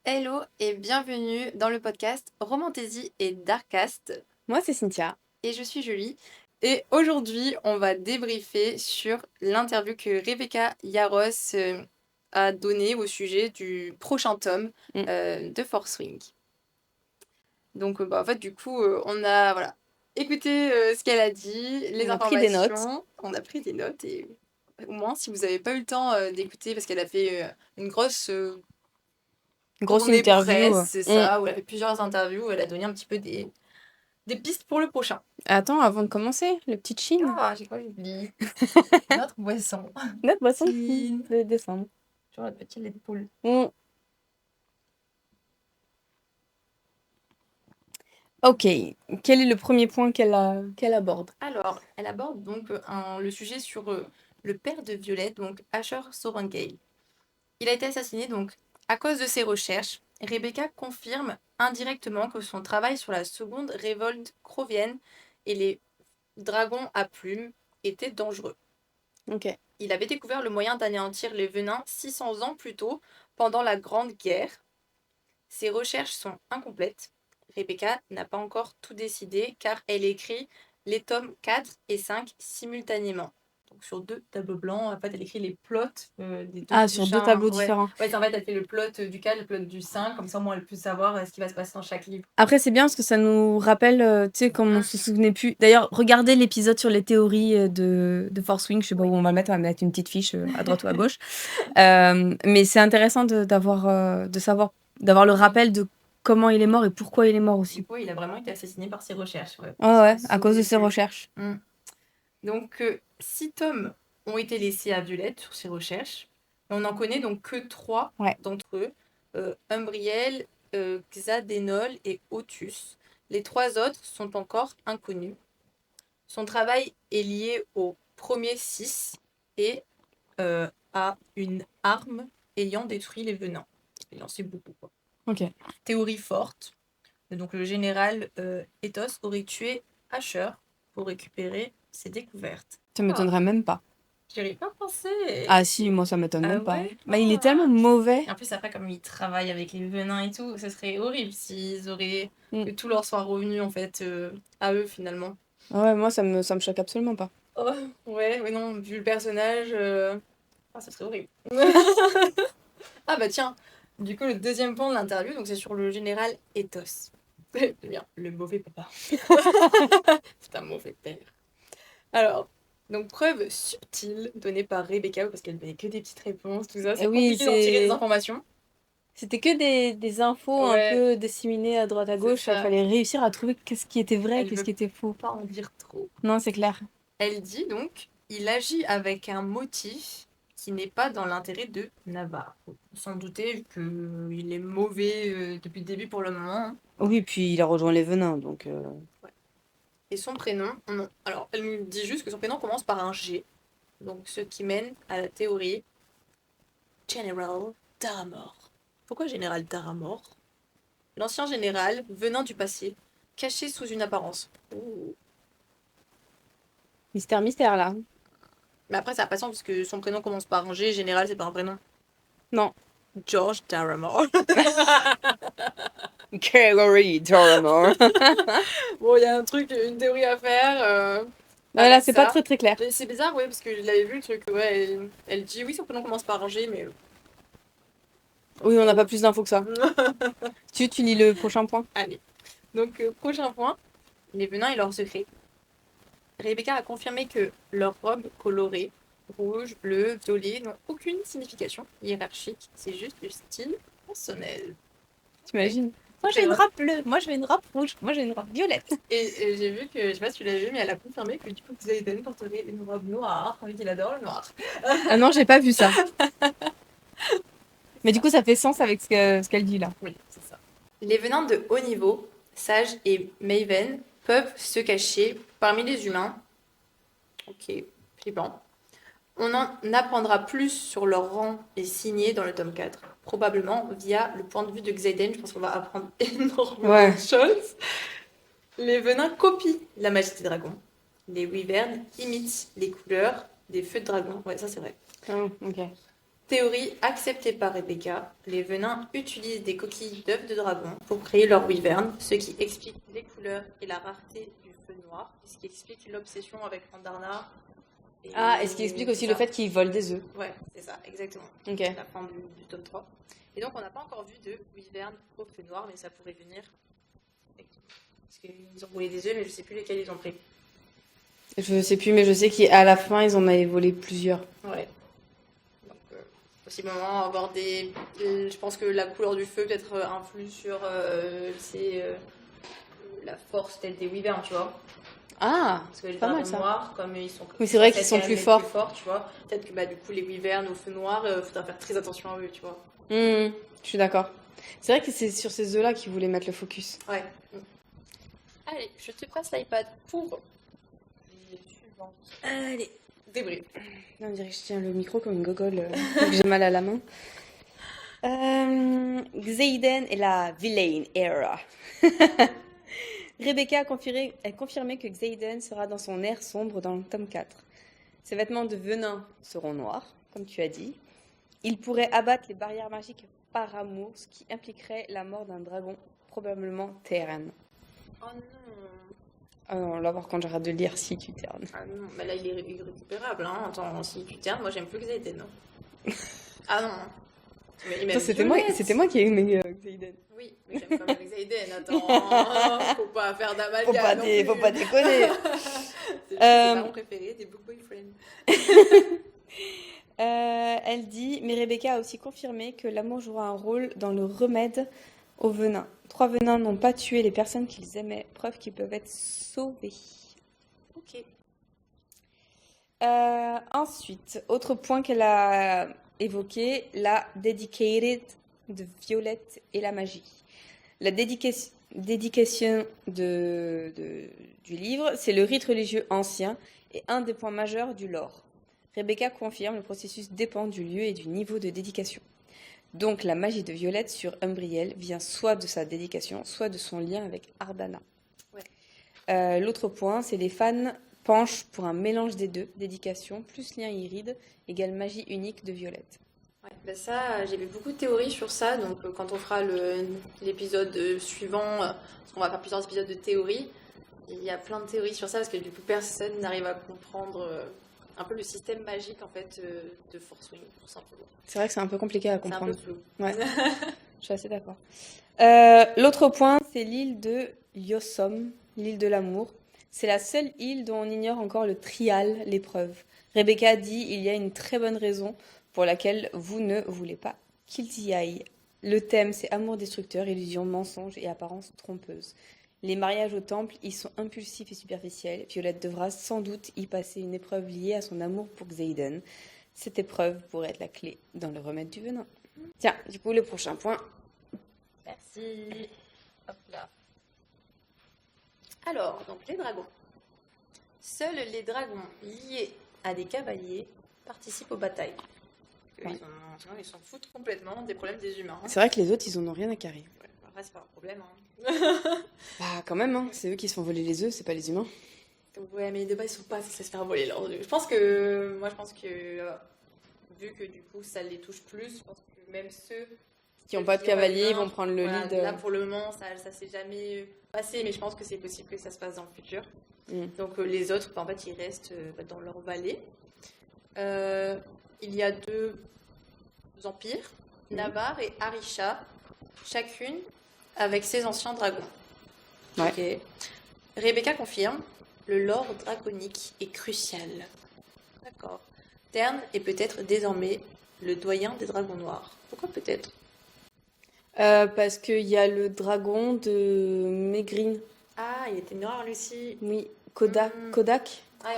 Hello et bienvenue dans le podcast Romantaisie et Darkcast. Moi, c'est Cynthia. Et je suis Julie. Et aujourd'hui, on va débriefer sur l'interview que Rebecca Yarros a donnée au sujet du prochain tome de Force Wing. Donc, en fait, du coup, on a écouté ce qu'elle a dit, les On a pris des informations. notes. On a pris des notes et au moins, si vous n'avez pas eu le temps d'écouter, parce qu'elle a fait une grosse Grosse tournée interview. presse, c'est ça, où elle a fait plusieurs interviews, où elle a donné un petit peu des pistes pour le prochain. Attends, avant de commencer, le petit chin. Ah, j'ai quoi, j'oublie. Notre boisson. Notre boisson Chin. de décembre. Toujours notre petit lait de poule. Ok, quel est le premier point qu'elle aborde? Alors, elle aborde donc le sujet sur le père de Violette, donc Asher Sorengale. Il a été assassiné donc à cause de ses recherches. Rebecca confirme indirectement que son travail sur la seconde révolte crovienne et les dragons à plumes était dangereux. Ok. Il avait découvert le moyen d'anéantir les venins 600 ans plus tôt, pendant la Grande Guerre. Ses recherches sont incomplètes. Rebecca n'a pas encore tout décidé car elle écrit les tomes 4 et 5 simultanément. Donc sur 2 tableaux blancs, en fait elle écrit les plots des deux Ah, sur 2 tableaux différents. Ouais, en fait elle fait le plot du 4, le plot du 5, comme ça au moins elle peut savoir ce qui va se passer dans chaque livre. Après, c'est bien parce que ça nous rappelle, tu sais, comme on se souvenait plus. D'ailleurs, regardez l'épisode sur les théories de Force Wing. Je sais pas où on va le mettre. On va mettre une petite fiche à droite ou à gauche. Mais c'est intéressant d'avoir le rappel de comment il est mort et pourquoi il est mort aussi. Oui, il a vraiment été assassiné par ses recherches. Ouais, À cause de ses recherches. Donc, 6 tomes ont été laissés à Violette sur ses recherches. Et on n'en connaît donc que 3 d'entre eux. Umbriel, Xadenol et Otus. Les 3 autres sont encore inconnus. Son travail est lié au premier 6 et à une arme ayant détruit les venins. Il en sait beaucoup, quoi. Ok. Théorie forte. Donc le général Ethos aurait tué Asher pour récupérer ses découvertes. Ça m'étonnerait même pas. J'y aurais pas pensé. Ah si, moi ça m'étonne même pas. Ouais. Bah, il est tellement mauvais. Et en plus, après, comme ils travaillent avec les venins et tout, ce serait horrible s'ils auraient que tout leur soit revenu en fait à eux finalement. Ouais, moi ça me choque absolument pas. Oh, ouais, non, vu le personnage, ça serait horrible. Ah bah tiens, du coup, le deuxième point de l'interview, donc c'est sur le général Ethos. C'est bien, le mauvais papa. C'est un mauvais père. Alors, donc preuve subtile donnée par Rebecca, parce qu'elle donnait que des petites réponses, tout ça, c'est compliqué d'en tirer des informations. C'était que des infos un peu disséminées à droite à gauche. Il fallait réussir à trouver qu'est-ce qui était vrai, qu'est-ce qui était faux. Pas en dire trop. Non, c'est clair. Elle dit donc, il agit avec un motif qui n'est pas dans l'intérêt de Navarre. Sans douter qu'il est mauvais depuis le début pour le moment. Oui, puis il a rejoint les venins, donc... Et son prénom, alors elle nous dit juste que son prénom commence par un G, donc ce qui mène à la théorie General Daramor. Pourquoi Général Daramor? L'ancien général, venant du passé, caché sous une apparence. Ouh. Mystère, là. Mais après, ça n'a pas de sens parce que son prénom commence par un G, général, c'est pas un prénom. Non. George Daramor. Gregory Daramor. Bon, il y a un truc, une théorie à faire. Là, c'est pas très clair. C'est bizarre, ouais, parce que je l'avais vu le truc, ouais, elle dit oui, son prénom commence par un G, mais... Oui, on n'a pas plus d'infos que ça. Tu lis le prochain point. Allez. Donc, prochain point, les venins et leurs secrets. Rebecca a confirmé que leurs robes colorées, rouge, bleu, violet, n'ont aucune signification hiérarchique, c'est juste du style personnel. T'imagines? Moi j'ai une robe bleue, moi j'ai une robe rouge, moi j'ai une robe violette. Et j'ai vu que, je sais pas si tu l'as vu, mais elle a confirmé que du coup Xaden porterait une robe noire, vu qu'il adore le noir. Ah non, j'ai pas vu ça. Mais du coup, ça fait sens avec ce qu'elle dit là. Oui, c'est ça. Les venins de haut niveau, Sage et Maven, peuvent se cacher parmi les humains. Ok, flippant. On en apprendra plus sur leur rang et signé dans le tome 4. Probablement via le point de vue de Xaden. Je pense qu'on va apprendre énormément de choses. Les venins copient la magie des dragons. Les wyverns imitent les couleurs des feux de dragon. Ouais, ça c'est vrai. Oh, ok. Théorie acceptée par Rebecca, les venins utilisent des coquilles d'œufs de dragon pour créer leur wyvern, ce qui explique les couleurs et la rareté du feu noir, et ce qui explique l'obsession avec Andarna. Et ce qui explique aussi le fait qu'ils volent des œufs. Ouais, c'est ça, exactement. Ok. La fin du tome 3. Et donc on n'a pas encore vu de wyvern au feu noir, mais ça pourrait venir. Parce qu'ils ont volé des œufs, mais je sais plus lesquels ils ont pris. Je sais plus, mais je sais qu'à la fin, ils en avaient volé plusieurs. Ouais. Donc, possiblement avoir je pense que la couleur du feu peut-être influe sur la force telle des wyverns, tu vois. Ah, Parce que les pas mal dragons ça. noirs, comme ils sont. Oui, c'est vrai qu'ils censés sont être plus quand même les forts. tu vois. Peut-être que du coup, les wyverns au feu noir, faudra faire très attention à eux, tu vois. Je suis d'accord. C'est vrai que c'est sur ces œufs-là qu'ils voulaient mettre le focus. Ouais. Allez, je te passe l'iPad pour les suivantes. Allez. Débrief. On dirait que je tiens le micro comme une gogole, donc j'ai mal à la main. Xaden et la Villain Era. Rebecca a confirmé que Xaden sera dans son ère sombre dans le tome 4. Ses vêtements de venin seront noirs, comme tu as dit. Il pourrait abattre les barrières magiques par amour, ce qui impliquerait la mort d'un dragon, probablement Terran. Oh non. Ah non, là par contre j'arrête de lire si tu ternes. Ah non, mais là il est irrécupérable, hein. Attends, si tu ternes, moi j'aime plus Xaden, non. Ah non. Mais Attends, c'était moi qui ai aimé Xaden. Oui, mais j'aime quand même Xaden, attends. Faut pas faire d'amalgame. Faut pas déconner. C'est mon préféré des Book Boyfriend. Elle dit, mais Rebecca a aussi confirmé que l'amour jouera un rôle dans le remède au venin. 3 venins n'ont pas tué les personnes qu'ils aimaient, preuve qu'ils peuvent être sauvés. Ok. Ensuite, autre point qu'elle a évoqué, la dedicated de Violette et la magie. La dédication du livre, c'est le rite religieux ancien et un des points majeurs du lore. Rebecca confirme, le processus dépend du lieu et du niveau de dédication. Donc la magie de Violette sur Umbriel vient soit de sa dédication, soit de son lien avec Ardana. Ouais. L'autre point, c'est les fans penchent pour un mélange des deux, dédication plus lien iride égale magie unique de Violette. Ouais, ben ça, j'ai vu beaucoup de théories sur ça, donc quand on fera l'épisode suivant, on va faire plusieurs épisodes de théories, il y a plein de théories sur ça, parce que du coup personne n'arrive à comprendre un peu le système magique en fait de Force Wing, tout simplement. C'est vrai que c'est un peu compliqué à comprendre. C'est un peu flou. Ouais, je suis assez d'accord. L'autre point, c'est l'île de Lyosom, l'île de l'amour. C'est la seule île dont on ignore encore le trial, l'épreuve. Rebecca dit il y a une très bonne raison pour laquelle vous ne voulez pas qu'ils y aillent. Le thème, c'est amour destructeur, illusion, mensonge et apparence trompeuse. Les mariages au temple y sont impulsifs et superficiels. Violette devra sans doute y passer une épreuve liée à son amour pour Xaden. Cette épreuve pourrait être la clé dans le remède du venin. Tiens, du coup, le prochain point. Merci. Hop là. Alors, donc les dragons. Seuls les dragons liés à des cavaliers participent aux batailles. Ouais. Ils s'en foutent complètement des problèmes des humains. C'est vrai que les autres, ils en ont rien à carrer. Ouais, après, c'est pas un problème. Hein. Bah, quand même, hein. C'est eux qui se font voler les œufs, c'est pas les humains. Ouais, mais de base, ils sont pas censés se faire voler leurs œufs. Je pense que, vu que du coup, ça les touche plus, je pense que même ceux qui n'ont pas de cavalier, ils vont prendre le lead. Là, pour le moment, ça s'est jamais passé, mais je pense que c'est possible que ça se passe dans le futur. Donc, les autres, en fait, ils restent dans leur vallée. Il y a 2 empires, Navarre et Arisha, chacune avec ses anciens dragons. Ouais. Okay. Rebecca confirme, le lore draconique est crucial. D'accord. Tern est peut-être désormais le doyen des dragons noirs. Pourquoi peut-être? Parce qu'il y a le dragon de Megrine. Ah, il était noir lui aussi. Oui, Kodak. Ah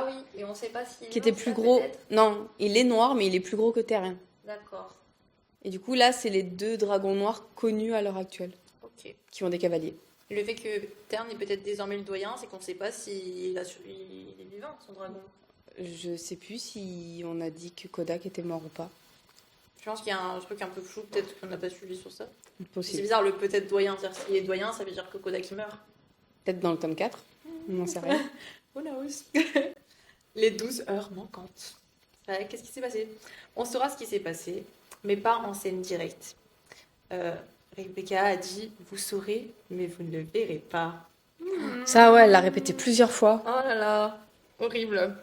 oui, et on ne sait pas s'il qui était plus gros. Non, il est noir, mais il est plus gros que Terrien. D'accord. Et du coup, là, c'est les 2 dragons noirs connus à l'heure actuelle. Ok. Qui ont des cavaliers. Le fait que Tern est peut-être désormais le doyen, c'est qu'on ne sait pas s'il est vivant, son dragon. Je sais plus si on a dit que Kodak était mort ou pas. Je pense qu'il y a un truc un peu flou, peut-être qu'on n'a pas suivi sur ça. Possible. C'est bizarre, le peut-être doyen. C'est-à-dire s'il est doyen, ça veut dire que Kodak il meurt. Peut-être dans le tome 4. On n'en sait rien. Who knows? Les 12 heures manquantes. Ouais, qu'est-ce qui s'est passé? On saura ce qui s'est passé, mais pas en scène directe. Euh, Rebecca a dit, vous saurez, mais vous ne le verrez pas. Ça, ouais, elle l'a répété plusieurs fois. Oh là là, horrible.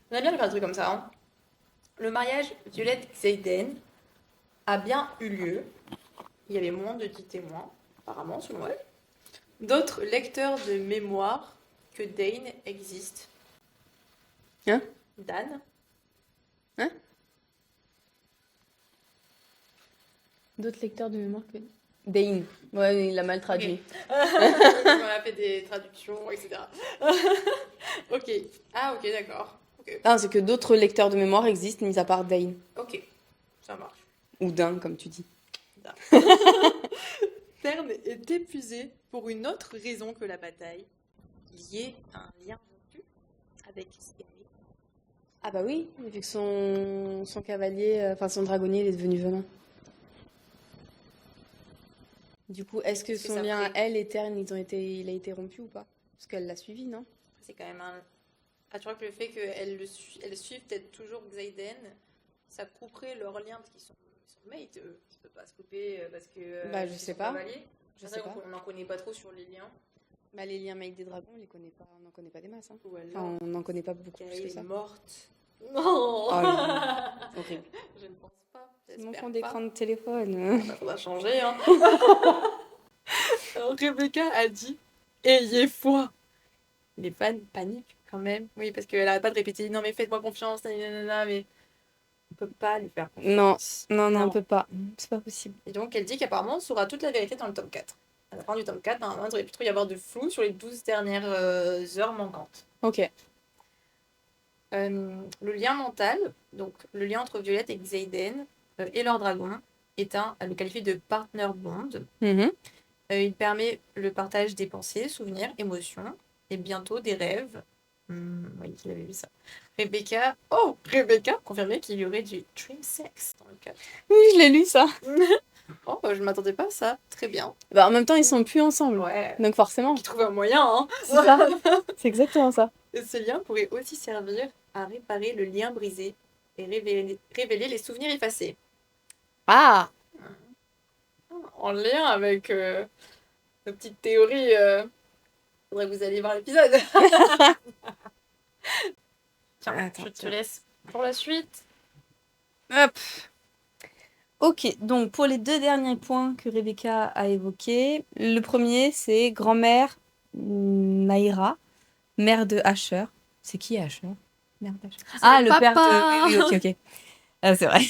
On a bien de faire des trucs comme ça. Hein. Le mariage Violette-Zayden a bien eu lieu. Il y avait moins de 10 témoins, apparemment, selon elle. D'autres lecteurs de mémoire que Dane existent. Hein? Dan? Hein? D'autres lecteurs de mémoire que... Dane. Ouais, il l'a mal traduit. On a fait des traductions, etc. Ok. Ah, ok, d'accord. Okay. Ah, c'est que d'autres lecteurs de mémoire existent, mis à part Dane. Ok, ça marche. Ou Dan, comme tu dis. Terne est épuisé pour une autre raison que la bataille. Il y ait un lien rompu avec Sky. Ah bah oui, vu que son cavalier, enfin son dragonnier, il est devenu venin. Du coup, est-ce que son lien à elle et Terne, il a été rompu ou pas? Parce qu'elle l'a suivi, non? C'est quand même un... Ah, tu vois que le fait qu'elle suive peut-être toujours Xaiden, ça couperait leur lien parce qu'ils sont mates, eux. Ça peut pas se couper parce que... Bah, je sais pas. Je sais pas. On n'en connaît pas trop sur les liens. Bah, les liens mates des dragons, on n'en connaît pas des masses. Hein. Enfin, on n'en connaît pas beaucoup plus que ça. Elle est morte. Non. Oh, horrible. Je ne pense pas. Mon fond d'écran de téléphone. Ça va changer, hein. Alors, Rebecca a dit « Ayez foi !» Les fans paniquent quand même. Oui, parce qu'elle n'arrête pas de répéter « Non, mais faites-moi confiance, nanana, mais... » On peut pas lui faire confiance. Non, on peut pas. C'est pas possible. Et donc, elle dit qu'apparemment, on saura toute la vérité dans le tome 4. À la fin du tome 4, normalement, il devrait plus trop y avoir de flou sur les 12 dernières heures manquantes. Ok. Le lien mental, donc le lien entre Violette et Xaden et leur dragon, est le qualifie de partner bond. Il permet le partage des pensées, souvenirs, émotions et bientôt des rêves. Oui, il avait vu ça. Rebecca confirmait qu'il y aurait du dream sex dans le cadre. Oui, je l'ai lu ça. Oh, je ne m'attendais pas à ça. Très bien. Bah, en même temps, ils sont plus ensemble. Ouais. Donc forcément. Ils trouvent un moyen, hein. C'est ça. C'est exactement ça. Et ce lien pourrait aussi servir à réparer le lien brisé et révéler les souvenirs effacés. Ah! En lien avec nos petites théories. Faudrait que vous alliez voir l'épisode. Tiens, attends, je te laisse pour la suite. Hop. Ok, donc pour les 2 derniers points que Rebecca a évoqués, le premier c'est grand-mère Naira, mère de Asher. C'est qui Asher? Mère d'Asher. Ah, le père de... Oui, ok. Ah, c'est vrai.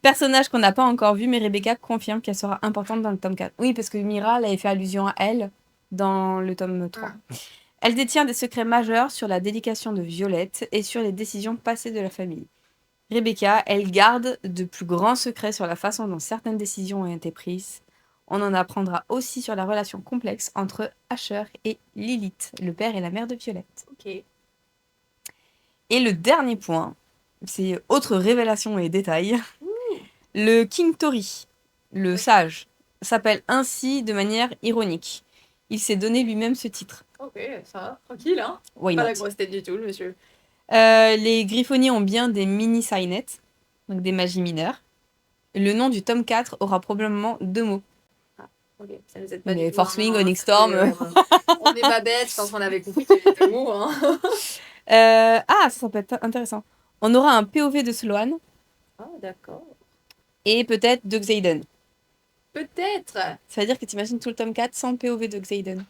Personnage qu'on n'a pas encore vu, mais Rebecca confirme qu'elle sera importante dans le tome 4. Oui, parce que Mira, elle avait fait allusion à elle dans le tome 3. Elle détient des secrets majeurs sur la dédication de Violette et sur les décisions passées de la famille. Rebecca, elle garde de plus grands secrets sur la façon dont certaines décisions ont été prises. On en apprendra aussi sur la relation complexe entre Asher et Lilith, le père et la mère de Violette. Ok. Et le dernier point, c'est autre révélation et détail. Le King Tori, le sage, s'appelle ainsi de manière ironique. Il s'est donné lui-même ce titre. Ok, ça va, tranquille, hein. Why pas not? la grosse tête du tout, le monsieur. Les griffonniers ont bien des mini-signettes, donc des magies mineures. Le nom du tome 4 aura probablement 2 mots. Ok, ça nous aide pas mais du tout. Force Wing, Onyx Storm. On n'est pas bêtes, je pense qu'on avait compris qu'il y avait 2 mots. Hein. Ça peut être intéressant. On aura un POV de Sloane. Ah, d'accord. Et peut-être de Xaden. Peut-être. Ça veut dire que tu imagines tout le tome 4 sans POV de Xaden.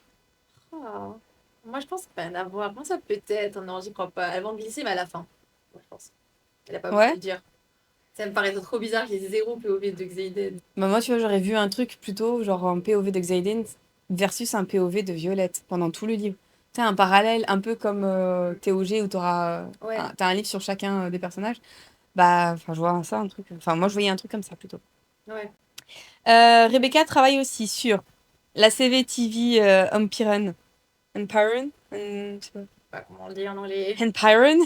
Oh. Moi, je pense qu'il va y en avoir. Moi, ça peut-être. Non, j'y crois pas. Elles vont glisser, mais à la fin. Moi, je pense. Elle a pas voulu le dire. Ça me paraît trop bizarre qu'il y ait 0 POV de Xaden. Bah moi, tu vois, j'aurais vu un truc plutôt, genre un POV de Xaden versus un POV de Violette pendant tout le livre. Tu sais, un parallèle, un peu comme TOG où t'as un livre sur chacun des personnages. Bah, enfin, je vois ça, un truc. Enfin, moi, je voyais un truc comme ça plutôt. Ouais. Rebecca travaille aussi sur la CV TV Empiren. Empiren? Je sais pas comment on le dit en anglais. Empiren.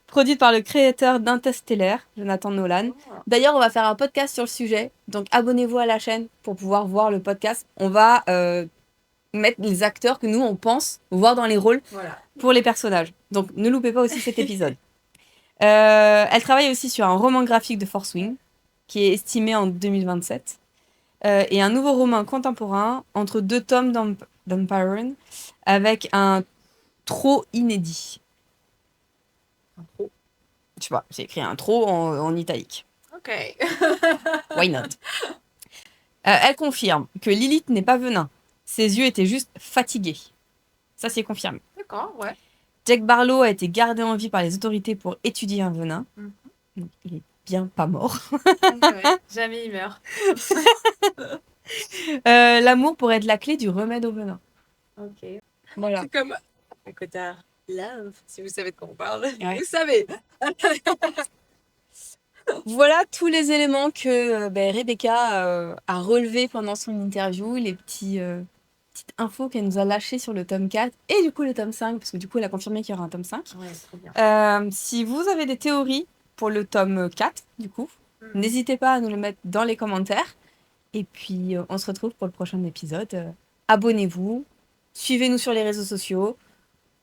Produite par le créateur d'Interstellar, Jonathan Nolan. D'ailleurs, on va faire un podcast sur le sujet. Donc, abonnez-vous à la chaîne pour pouvoir voir le podcast. On va mettre les acteurs que nous, on pense voir dans les rôles pour les personnages. Donc, ne loupez pas aussi cet épisode. Elle travaille aussi sur un roman graphique de Force Wing, qui est estimé en 2027, et un nouveau roman contemporain entre 2 tomes d'Empyrean, avec un trop inédit. Un pro. Tu vois, j'ai écrit un trop en italique. Ok. Why not? Elle confirme que Lilith n'est pas venin. Ses yeux étaient juste fatigués. Ça, c'est confirmé. D'accord, ouais. Jack Barlow a été gardé en vie par les autorités pour étudier un venin. Donc, il est bien pas mort. Ouais, jamais il meurt. L'amour pourrait être la clé du remède au venin. Ok. Voilà. C'est comme un cotard. Love, si vous savez de quoi on parle. Ouais. Vous savez. Voilà tous les éléments que Rebecca a relevés pendant son interview, les petites infos qu'elle nous a lâchées sur le tome 4 et du coup le tome 5, parce que du coup elle a confirmé qu'il y aura un tome 5. Ouais, c'est trop bien. Si vous avez des théories pour le tome 4, du coup, n'hésitez pas à nous le mettre dans les commentaires. Et puis on se retrouve pour le prochain épisode. Abonnez-vous, suivez-nous sur les réseaux sociaux.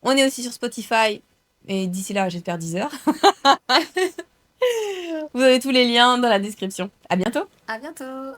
On est aussi sur Spotify. Et d'ici là, j'espère 10 heures. Vous avez tous les liens dans la description. À bientôt. À bientôt.